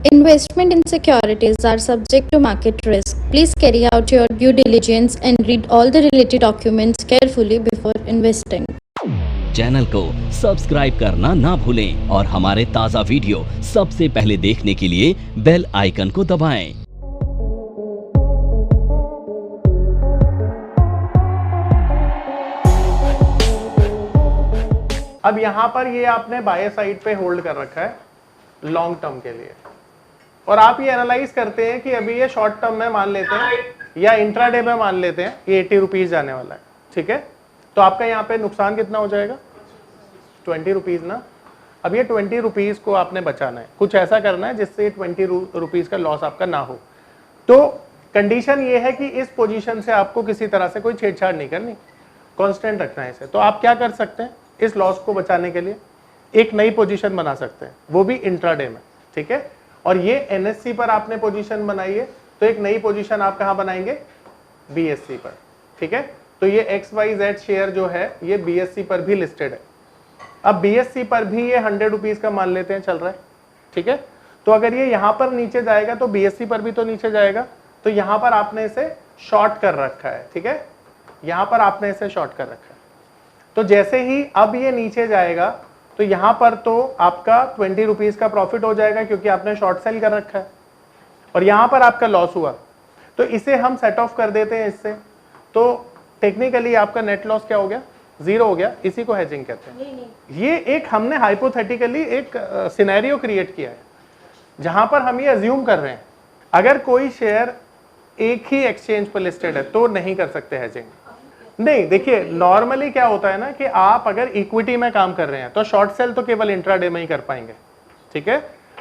Investment in securities are subject to market risk. Please carry out your due diligence and read all the related documents carefully before investing. Channel को subscribe करना ना भूलें और हमारे ताज़ा video सबसे पहले देखने के लिए बेल आइकन को दबाएं। अब यहां पर ये आपने बाय साइड पे होल्ड कर रखा है लॉन्ग टर्म के लिए, और आप ये एनालाइज करते हैं कि अभी ये शॉर्ट टर्म में मान लेते हैं या इंट्राडे में मान लेते हैं ये 80 रुपीज जाने वाला है, ठीक है। तो आपका यहाँ पे नुकसान कितना हो जाएगा, 20 रुपीज ना। अब ये 20 रुपीज को आपने बचाना है, कुछ ऐसा करना है जिससे 20 रुपीज का लॉस आपका ना हो। तो कंडीशन ये है कि इस पोजीशन से आपको किसी तरह से कोई छेड़छाड़ नहीं करनी, कांस्टेंट रखना है इसे। तो आप क्या कर सकते हैं, इस लॉस को बचाने के लिए एक नई पोजीशन बना सकते हैं, वो भी इंट्राडे में, ठीक है। और ये एनएससी पर आपने पोजीशन बनाई है, तो एक नई पोजीशन आप कहां बनाएंगे, बीएससी पर, ठीक है। तो ये XYZ शेयर जो है ये बीएससी पर भी लिस्टेड है। अब बीएससी पर भी ये 100 रुपीज का मान लेते हैं चल रहा है, ठीक है। तो अगर ये यहां पर नीचे जाएगा तो बीएससी पर भी तो नीचे जाएगा, तो यहां पर आपने इसे शॉर्ट कर रखा है, ठीक है। यहां पर आपने इसे शॉर्ट कर रखा है, तो जैसे ही अब ये नीचे जाएगा तो यहां पर तो आपका 20 रुपीज का प्रॉफिट हो जाएगा क्योंकि आपने शॉर्ट सेल कर रखा है, और यहां पर आपका लॉस हुआ, तो इसे हम सेट ऑफ कर देते हैं इससे। तो टेक्निकली आपका नेट लॉस क्या हो गया, 0 हो गया। इसी को हेजिंग कहते हैं। ये एक हमने हाइपोथेटिकली एक सिनेरियो क्रिएट किया है जहां पर हम ये अज्यूम कर रहे हैं अगर कोई शेयर एक ही एक्सचेंज पर लिस्टेड है तो नहीं कर सकते हेजिंग। नहीं, देखिए नॉर्मली क्या होता है ना कि आप अगर इक्विटी में काम कर रहे हैं तो शॉर्ट सेल तो केवल इंट्राडे में ही कर पाएंगे, ठीक है।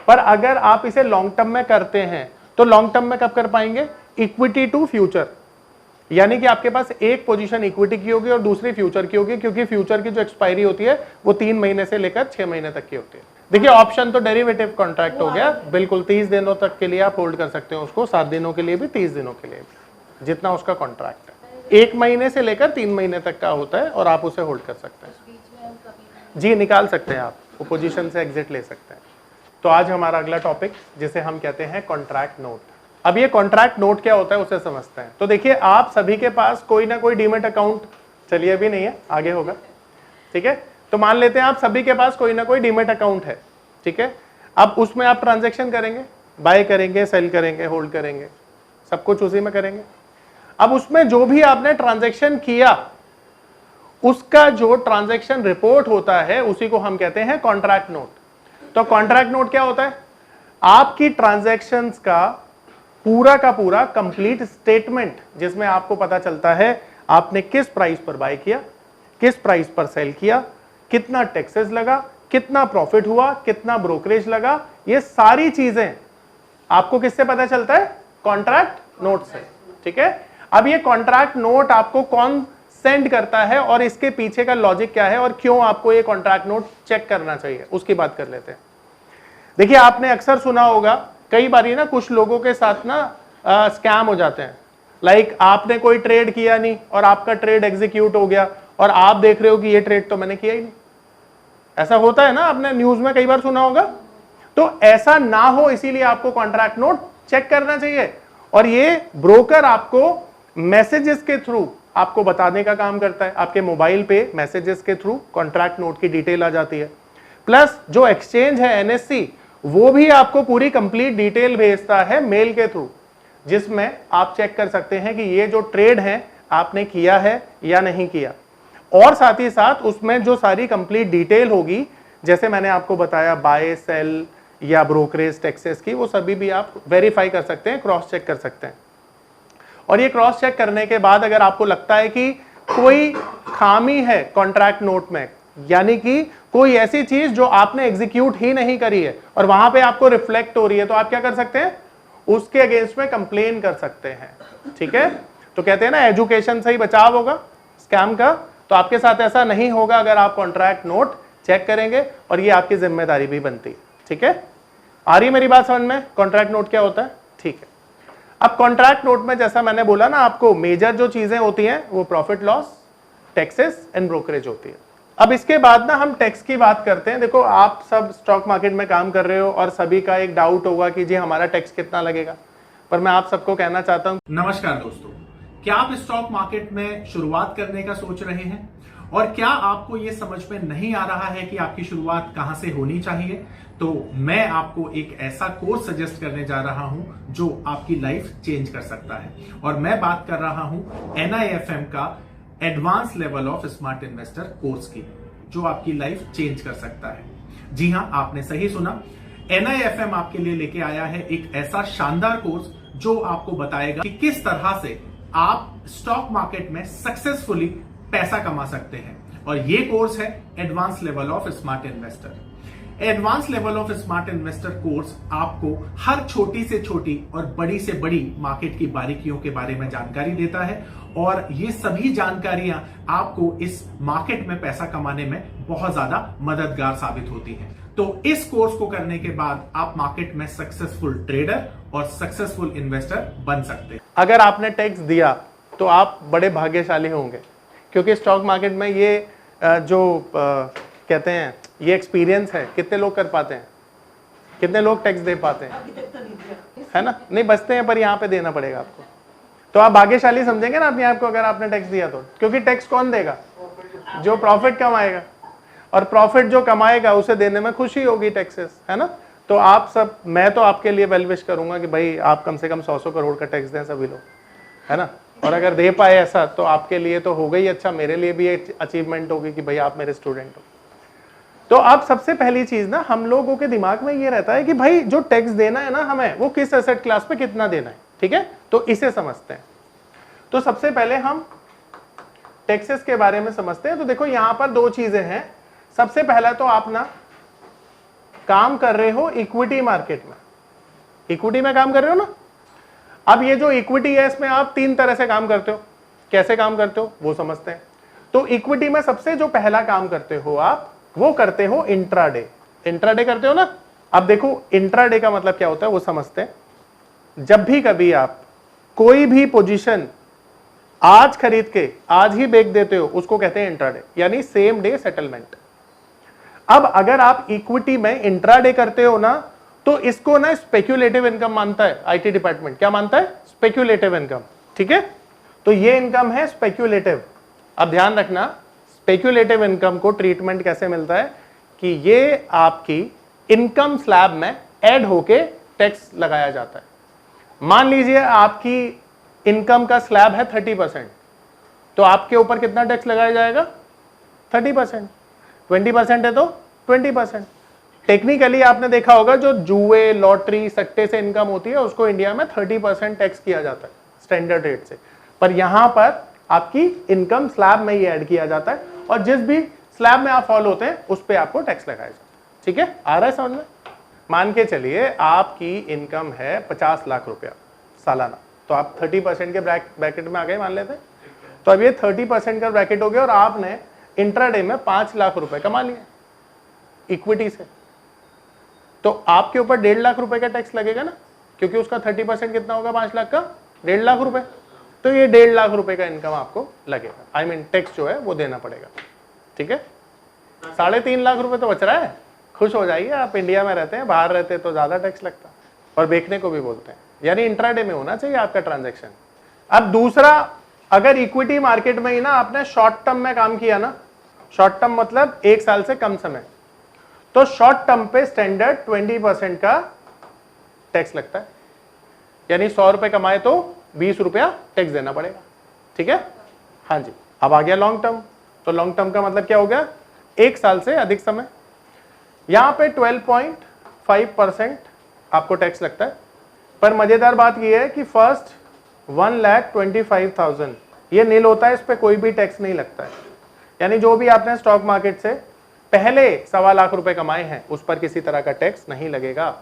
पर अगर आप इसे लॉन्ग टर्म में करते हैं तो लॉन्ग टर्म में कब कर पाएंगे, इक्विटी टू फ्यूचर, यानी कि आपके पास एक पोजीशन इक्विटी की होगी और दूसरी फ्यूचर की होगी, क्योंकि फ्यूचर की जो एक्सपायरी होती है वो 3 महीने से लेकर 6 महीने तक की होती है। देखिए ऑप्शन तो डेरिवेटिव कॉन्ट्रैक्ट हो गया, बिल्कुल 30 दिनों तक के लिए आप होल्ड कर सकते हैं उसको, 7 दिनों के लिए भी, 30 दिनों के लिए भी, जितना उसका कॉन्ट्रैक्ट है 1 महीने से लेकर 3 महीने तक का होता है, और आप उसे होल्ड कर सकते हैं जी, निकाल सकते हैं आप, वो पोजीशन से एग्जिट ले सकते हैं। तो आज हमारा अगला टॉपिक जिसे हम कहते हैं कॉन्ट्रैक्ट नोट। अब ये कॉन्ट्रैक्ट नोट क्या होता है उसे समझते हैं। तो देखिए आप सभी के पास कोई ना कोई डीमेट अकाउंट, चलिए अभी नहीं है, आगे होगा, ठीक है। तो मान लेते हैं आप सभी के पास कोई ना कोई डीमेट अकाउंट है, ठीक है। अब उसमें आप ट्रांजैक्शन करेंगे, बाय करेंगे, सेल करेंगे, होल्ड करेंगे, सब कुछ उसी में करेंगे। अब उसमें जो भी आपने ट्रांजैक्शन किया उसका जो ट्रांजैक्शन रिपोर्ट होता है उसी को हम कहते हैं कॉन्ट्रैक्ट नोट। तो कॉन्ट्रैक्ट नोट क्या होता है, आपकी ट्रांजैक्शंस का पूरा कंप्लीट स्टेटमेंट, जिसमें आपको पता चलता है आपने किस प्राइस पर बाय किया, किस प्राइस पर सेल किया, कितना टैक्सेस लगा, कितना प्रॉफिट हुआ, कितना ब्रोकरेज लगा, ये सारी चीजें आपको किससे पता चलता है, कॉन्ट्रैक्ट नोट से, ठीक है। अब ये कॉन्ट्रैक्ट नोट आपको कौन सेंड करता है और इसके पीछे का लॉजिक क्या है और क्यों आपको ये कॉन्ट्रैक्ट नोट चेक करना चाहिए, उसकी बात कर लेते हैं। देखिए आपने अक्सर सुना होगा, कई बारी ना कुछ लोगों के साथ ना स्कैम हो जाते हैं। लाइक आपने कोई ट्रेड किया नहीं और आपका ट्रेड एग्जीक्यूट हो गया और आप देख रहे हो कि ये ट्रेड तो मैंने किया ही नहीं। ऐसा होता है ना, आपने न्यूज में कई बार सुना होगा। तो ऐसा ना हो इसीलिए आपको कॉन्ट्रैक्ट नोट चेक करना चाहिए, और ये ब्रोकर आपको मैसेजेस के थ्रू आपको बताने का काम करता है। आपके मोबाइल पे मैसेजेस के थ्रू कॉन्ट्रैक्ट नोट की डिटेल आ जाती है, प्लस जो एक्सचेंज है एनएससी वो भी आपको पूरी कंप्लीट डिटेल भेजता है मेल के थ्रू, जिसमें आप चेक कर सकते हैं कि ये जो ट्रेड है आपने किया है या नहीं किया। और साथ ही साथ उसमें जो सारी कंप्लीट डिटेल होगी, जैसे मैंने आपको बताया बाय सेल या ब्रोकरेज टैक्सेस की, वो सभी भी आप वेरीफाई कर सकते हैं, क्रॉस चेक कर सकते हैं। और ये क्रॉस चेक करने के बाद अगर आपको लगता है कि कोई खामी है कॉन्ट्रैक्ट नोट में, यानी कि कोई ऐसी चीज जो आपने एग्जीक्यूट ही नहीं करी है और वहां पे आपको रिफ्लेक्ट हो रही है, तो आप क्या कर सकते हैं, उसके अगेंस्ट में कंप्लेन कर सकते हैं, ठीक है। तो कहते हैं ना एजुकेशन से ही बचाव होगा स्कैम का, तो आपके साथ ऐसा नहीं होगा अगर आप कॉन्ट्रैक्ट नोट चेक करेंगे, और ये आपकी जिम्मेदारी भी बनती है, ठीक है। आ रही मेरी बात समझ में, कॉन्ट्रैक्ट नोट क्या होता है, ठीक है। अब कॉन्ट्रैक्ट नोट में जैसा मैंने बोला ना आपको, मेजर जो चीजें होती हैं वो profit loss, taxes and brokerage होती है। अब इसके बाद ना हम टैक्स की बात करते हैं। देखो आप सब स्टॉक मार्केट में काम कर रहे हो और सभी का एक डाउट होगा कि जी हमारा टैक्स कितना लगेगा, पर मैं आप सबको कहना चाहता हूं। नमस्कार दोस्तों, क्या आप स्टॉक मार्केट में शुरुआत करने का सोच रहे हैं और क्या आपको यह समझ में नहीं आ रहा है कि आपकी शुरुआत कहां से होनी चाहिए? तो मैं आपको एक ऐसा कोर्स सजेस्ट करने जा रहा हूं जो आपकी लाइफ चेंज कर सकता है, और मैं बात कर रहा हूं NIFM का advance level of smart investor course की, जो आपकी लाइफ चेंज कर सकता है। जी हां, आपने सही सुना, NIFM आपके लिए लेके आया है एक ऐसा शानदार कोर्स जो आपको बताएगा कि किस तरह से आप स्टॉक मार्केट में सक्सेसफुली पैसा कमा सकते हैं। और ये कोर्स है advance level of smart investor. Advance level of smart investor course आपको हर छोटी से छोटी और बड़ी से बड़ी मार्केट की बारीकियों के बारे में जानकारी देता है, और ये सभी जानकारियां आपको इस मार्केट में पैसा कमाने में बहुत ज्यादा मददगार साबित होती हैं। तो इस कोर्स को करने के बाद आप मार्केट में सक्सेसफुल ट्रेडर और सक्सेसफुल इन्वेस्टर बन सकते हैं। अगर आपने टैक्स दिया तो आप बड़े भाग्यशाली होंगे, क्योंकि स्टॉक मार्केट में ये कहते हैं ये एक्सपीरियंस है। कितने लोग कर पाते हैं, कितने लोग टैक्स दे पाते हैं? है ना, नहीं बचते हैं, पर यहाँ पे देना पड़ेगा आपको। तो आप भाग्यशाली समझेंगे ना अपने आप को अगर आपने टैक्स दिया तो, क्योंकि टैक्स कौन देगा? जो प्रॉफिट कमाएगा, और प्रॉफिट जो कमाएगा उसे देने में खुशी होगी टैक्सेस, है ना। तो आप सब, मैं तो आपके लिए वेल विश करूंगा कि भाई आप कम से कम 100 करोड़ का टैक्स दें सभी लोग, है ना। और अगर दे पाए ऐसा तो आपके लिए तो हो गई अच्छा, मेरे लिए भी एक अचीवमेंट होगी कि भाई आप मेरे स्टूडेंट हो। तो अब सबसे पहली चीज ना, हम लोगों के दिमाग में ये रहता है कि भाई जो टैक्स देना है ना हमें, वो किस एसेट क्लास पे कितना देना है, ठीक है। तो इसे समझते हैं। तो सबसे पहले हम टैक्सेस के बारे में समझते हैं। तो देखो यहां पर दो चीजें हैं। सबसे पहला तो आप ना काम कर रहे हो इक्विटी मार्केट में, इक्विटी में काम कर रहे हो ना। अब ये जो इक्विटी है इसमें आप तीन तरह से काम करते हो। कैसे काम करते हो वो समझते हैं। तो इक्विटी में सबसे जो पहला काम करते हो आप, वो करते हो इंट्राडे। इंट्राडे करते हो ना। अब देखो इंट्राडे का मतलब क्या होता है वो समझते हैं। जब भी कभी आप कोई भी पोजीशन आज खरीद के आज ही बेच देते हो, उसको कहते हैं इंट्राडे, यानी सेम डे सेटलमेंट। अब अगर आप इक्विटी में इंट्राडे करते हो ना, तो इसको ना स्पेक्यूलेटिव इनकम मानता है आईटी डिपार्टमेंट। क्या मानता है? स्पेक्यूलेटिव इनकम, ठीक है। तो ये इनकम है स्पेक्यूलेटिव। अब ध्यान रखना, स्पेक्यूलेटिव इनकम को ट्रीटमेंट कैसे मिलता है कि ये आपकी इनकम स्लैब में ऐड होके टैक्स लगाया जाता है। मान लीजिए आपकी इनकम का स्लैब है 30%, तो आपके ऊपर कितना टैक्स लगाया जाएगा? 30%। 20% है तो 20%। टेक्निकली आपने देखा होगा जो जुए, लॉटरी, सट्टे से इनकम होती है उसको इंडिया में 30% टैक्स किया जाता है स्टैंडर्ड रेट से, पर यहां पर आपकी इनकम स्लैब में ही ऐड किया जाता है, और जिस भी स्लैब में आप फॉल होते हैं उस पे आपको टैक्स लगाया जाता है। ठीक है, आ रहा है समझ में? मान के चलिए आपकी इनकम है 50 लाख रुपया सालाना, तो आप 30% के ब्रैकेट में आ गए मान लेते हैं। तो अब ये 30% का ब्रैकेट हो गया और आपने इंट्राडे में 5 लाख रुपए कमा लिए इक्विटी से, तो आपके ऊपर 1.5 लाख रुपए का टैक्स लगेगा ना, क्योंकि उसका 30% कितना होगा 5 लाख का? 1.5 लाख रुपए। तो ये 1.5 लाख रुपए का इनकम आपको लगेगा, आई मीन टैक्स जो है वो देना पड़ेगा। ठीक है, 3.5 लाख रुपए तो बच रहा है। खुश हो जाइए, आप इंडिया में रहते हैं, बाहर रहते तो ज्यादा टैक्स लगता, और बेचने को भी बोलते हैं, यानी इंट्राडे में होना चाहिए आपका ट्रांजैक्शन। अब दूसरा, अगर इक्विटी मार्केट में ही ना आपने शॉर्ट टर्म में काम किया ना, शॉर्ट टर्म मतलब 1 साल से कम समय, तो शॉर्ट टर्म पे स्टैंडर्ड 20% का टैक्स लगता है, यानी 100 रुपए कमाए तो 20 रुपया टैक्स देना पड़ेगा। ठीक है, हाँ जी। अब आ गया लॉन्ग टर्म। तो लॉन्ग टर्म का मतलब क्या हो गया? 1 साल से अधिक समय। यहां पे 12.5% आपको टैक्स लगता है, पर मजेदार बात यह है कि फर्स्ट 1,25,000 ये नील होता है, इस पे कोई भी टैक्स नहीं लगता है। यानी जो भी आपने स्टॉक मार्केट से पहले 1.25 लाख रुपए कमाए हैं उस पर किसी तरह का टैक्स नहीं लगेगा।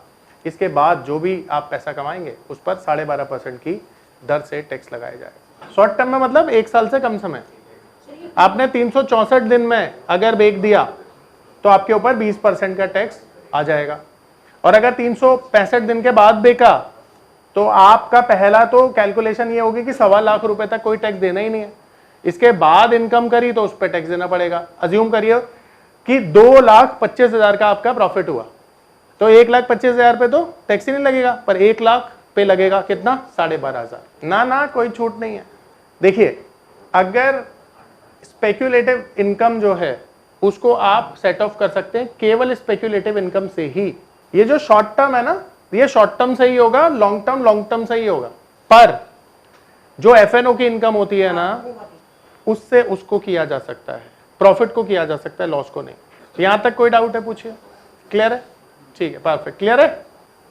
इसके बाद जो भी आप पैसा कमाएंगे उस पर 12.5% की दर से टैक्स लगाया जाएगा। शॉर्ट टर्म में मतलब 1 साल से कम समय। आपने 364 दिन में अगर बेच दिया तो आपके ऊपर 20% का टैक्स आ जाएगा, और अगर 365 दिन के बाद बेचा तो आपका पहला तो कैलकुलेशन ये होगी कि 1.25 लाख रुपए तक कोई टैक्स देना ही नहीं है। इसके बाद इनकम करी तो उस पर टैक्स देना पड़ेगा। अज्यूम करिए कि 2,25,000 का आपका प्रॉफिट हुआ, तो 1,25,000 पे तो टैक्स ही नहीं लगेगा, पर 1 लाख पे लगेगा कितना? 12,500। ना कोई छूट नहीं है। देखिए, अगर स्पेक्यूलेटिव इनकम जो है उसको आप सेट ऑफ कर सकते हैं केवल स्पेक्यूलेटिव इनकम से ही। ये जो शॉर्ट टर्म है ना, ये शॉर्ट टर्म से ही होगा, लॉन्ग टर्म से ही होगा, पर जो एफएनओ की इनकम होती है ना, उससे उसको किया जा सकता है, प्रॉफिट को किया जा सकता है, लॉस को नहीं। यहां तक कोई डाउट है? पूछिए। क्लियर है? ठीक है, परफेक्ट, क्लियर है।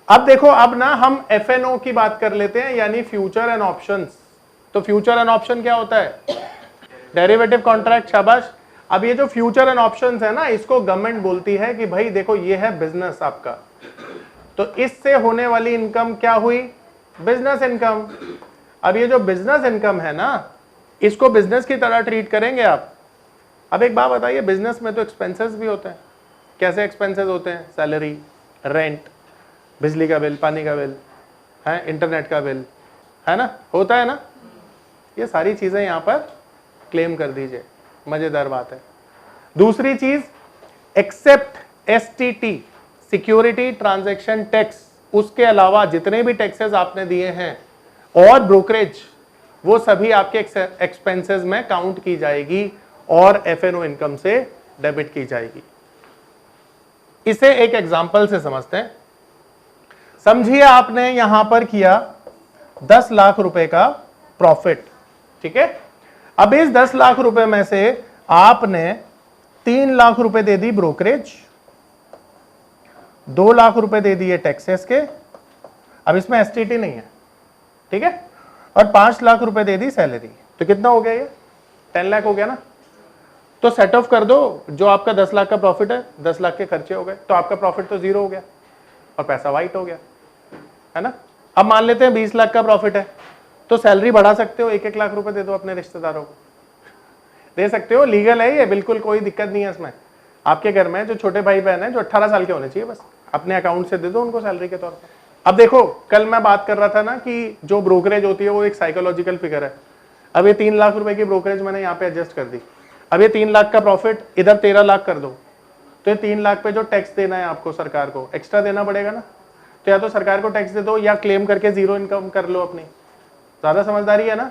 अब देखो, अब ना हम एफएनओ की बात कर लेते हैं, यानी फ्यूचर एंड ऑप्शंस। तो फ्यूचर एंड ऑप्शन क्या होता है? Derivative contract. शाबाश। अब ये जो फ्यूचर एंड ऑप्शंस है ना, इसको गवर्नमेंट बोलती है कि भाई देखो, ये है बिजनेस आपका, तो इससे होने वाली इनकम क्या हुई? Business income. अब ये जो बिजनेस इनकम है ना, इसको बिजनेस की तरह ट्रीट करेंगे आप। अब एक बात बताइए, बिजनेस में तो एक्सपेंसेस भी होते हैं। कैसे एक्सपेंसेस होते हैं? सैलरी, रेंट, बिजली का बिल, पानी का बिल है, इंटरनेट का बिल है ना, होता है ना। ये सारी चीजें यहां पर क्लेम कर दीजिए, मजेदार बात है। दूसरी चीज, except STT, security transaction tax, उसके अलावा जितने भी टैक्सेस आपने दिए हैं और ब्रोकरेज, वो सभी आपके एक्सपेंसेस में काउंट की जाएगी और एफएनओ इनकम से डेबिट की जाएगी। इसे एक एग्जांपल से समझते हैं। समझिए आपने यहां पर किया 10 लाख रुपए का प्रॉफिट, ठीक है। अब इस 10 लाख रुपए में से आपने 3 लाख रुपए दे दी ब्रोकरेज, 2 लाख रुपए दे दिए टैक्सेस के, अब इसमें एसटीटी नहीं है, ठीक है, और 5 लाख रुपए दे दी सैलरी। तो कितना हो गया? ये 10 लाख हो गया ना। तो सेट ऑफ कर दो, जो आपका 10 लाख का प्रॉफिट है, 10 लाख के खर्चे हो गए, तो आपका प्रॉफिट तो 0 हो गया और पैसा वाइट हो गया, है ना। अब मान लेते हैं 20 लाख का प्रॉफिट है, तो सैलरी बढ़ा सकते हो, 1-1 लाख रुपए दे दो अपने रिश्तेदारों को, दे सकते हो, लीगल है ये, बिल्कुल कोई दिक्कत नहीं है इसमें। आपके घर में जो छोटे भाई बहन है, जो 18 साल के होने चाहिए, बस अपने अकाउंट से दे दो उनको सैलरी के तौर पर। अब देखो, कल मैं बात कर रहा था ना कि जो ब्रोकरेज होती है वो एक साइकोलॉजिकल फिगर है। अब ये 3 लाख रुपए की ब्रोकरेज मैंने यहाँ पे एडजस्ट कर दी। अब ये 3 लाख का प्रॉफिट, इधर 13 लाख कर दो, तो ये 3 लाख पे जो टैक्स देना है आपको, सरकार को एक्स्ट्रा देना पड़ेगा ना। तो या तो सरकार को टैक्स दे दो या क्लेम करके 0 इनकम कर लो अपनी। ज्यादा समझदारी है ना।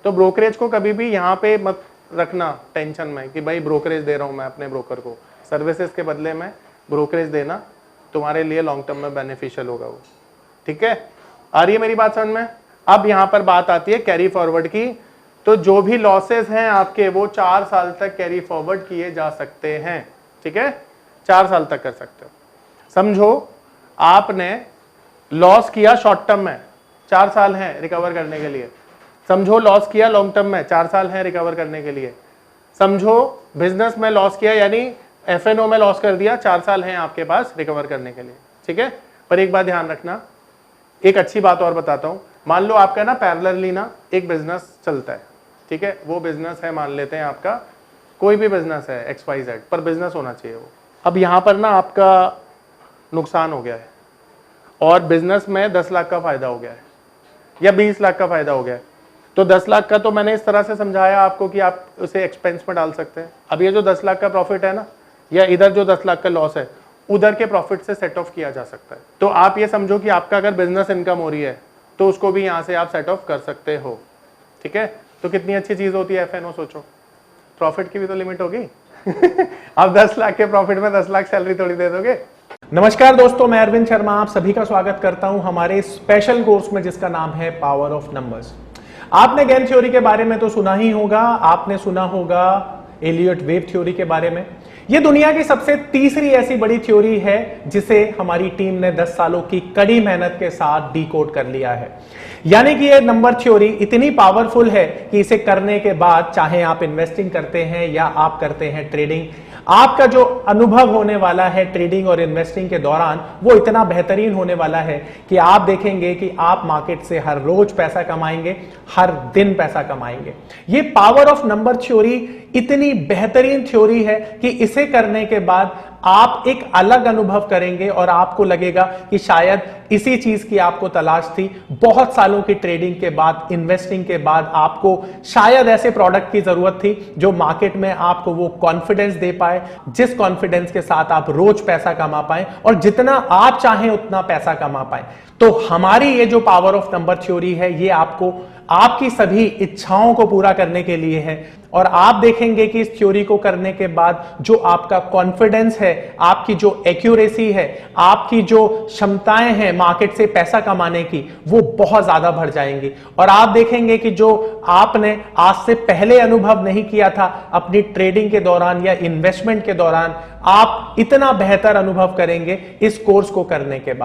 तो ब्रोकरेज को कभी भी यहाँ पे मत रखना टेंशन में कि भाई ब्रोकरेज दे रहा हूं मैं अपने ब्रोकर को, सर्विसेज के बदले में ब्रोकरेज देना तुम्हारे लिए लॉन्ग टर्म में बेनिफिशियल होगा वो, ठीक है। आ रही है मेरी बात समझ में? अब यहां पर बात आती है कैरी फॉरवर्ड की। तो जो भी लॉसेस हैं आपके, वो 4 साल तक कैरी फॉरवर्ड किए जा सकते हैं, ठीक है, 4 साल तक कर सकते हो। समझो आपने लॉस किया शॉर्ट टर्म में, 4 साल हैं रिकवर करने के लिए। समझो लॉस किया लॉन्ग टर्म में, 4 साल हैं रिकवर करने के लिए। समझो बिजनेस में लॉस किया, यानी एफएनओ में लॉस कर दिया, 4 साल हैं आपके पास रिकवर करने के लिए, ठीक है। पर एक बात ध्यान रखना, एक अच्छी बात और बताता हूं। मान लो आपका ना पैरेलली ना एक बिजनेस चलता है, ठीक है, वो बिजनेस है, मान लेते हैं आपका कोई भी बिजनेस है XYZ, पर बिजनेस होना चाहिए वो। अब यहां पर ना आपका नुकसान हो गया है और बिजनेस में 10 लाख का फायदा हो गया है या 20 लाख का फायदा हो गया है। तो 10 लाख का तो मैंने इस तरह से समझाया आपको कि आप उसे एक्सपेंस में डाल सकते हैं। अब ये जो 10 लाख का प्रॉफिट है ना, या इधर जो 10 लाख का लॉस है, उधर के प्रॉफिट से सेट ऑफ किया जा सकता है। तो आप ये समझो कि आपका अगर बिजनेस इनकम हो रही है तो उसको भी यहां से आप सेट ऑफ कर सकते हो, ठीक है। तो कितनी अच्छी चीज होती है एफएनओ, सोचो, प्रॉफिट की भी तो लिमिट होगी। आप 10 लाख के प्रॉफिट में 10 लाख सैलरी थोड़ी दे दोगे। नमस्कार दोस्तों, मैं अरविंद शर्मा आप सभी का स्वागत करता हूं हमारे स्पेशल कोर्स में जिसका नाम है पावर ऑफ नंबर्स। आपने गेम थ्योरी के बारे में तो सुना ही होगा, आपने सुना होगा एलियट वेव थ्योरी के बारे में। यह दुनिया की सबसे तीसरी ऐसी बड़ी थ्योरी है जिसे हमारी टीम ने 10 सालों की कड़ी मेहनत के साथ डिकोड कर लिया है। यानी कि यह नंबर थ्योरी इतनी पावरफुल है कि इसे करने के बाद चाहे आप इन्वेस्टिंग करते हैं या आप करते हैं ट्रेडिंग, आपका जो अनुभव होने वाला है ट्रेडिंग और इन्वेस्टिंग के दौरान वो इतना बेहतरीन होने वाला है कि आप देखेंगे कि आप मार्केट से हर रोज पैसा कमाएंगे, हर दिन पैसा कमाएंगे। ये पावर ऑफ नंबर थ्योरी इतनी बेहतरीन थ्योरी है कि इसे करने के बाद आप एक अलग अनुभव करेंगे और आपको लगेगा कि शायद इसी चीज की आपको तलाश थी। बहुत सालों की ट्रेडिंग के बाद, इन्वेस्टिंग के बाद आपको शायद ऐसे प्रोडक्ट की जरूरत थी जो मार्केट में आपको वो कॉन्फिडेंस दे पाए, जिस कॉन्फिडेंस के साथ आप रोज पैसा कमा पाए और जितना आप चाहें उतना पैसा कमा पाए। तो हमारी ये जो पावर ऑफ नंबर थ्योरी है, ये आपको आपकी सभी इच्छाओं को पूरा करने के लिए है। और आप देखेंगे कि इस थ्योरी को करने के बाद जो आपका कॉन्फिडेंस है, आपकी जो एक्यूरेसी है, आपकी जो क्षमताएं हैं मार्केट से पैसा कमाने की, वो बहुत ज्यादा बढ़ जाएंगी। और आप देखेंगे कि जो आपने आज से पहले अनुभव नहीं किया था अपनी ट्रेडिंग के दौरान या इन्वेस्टमेंट के दौरान, आप इतना बेहतर अनुभव करेंगे इस कोर्स को करने के बाद।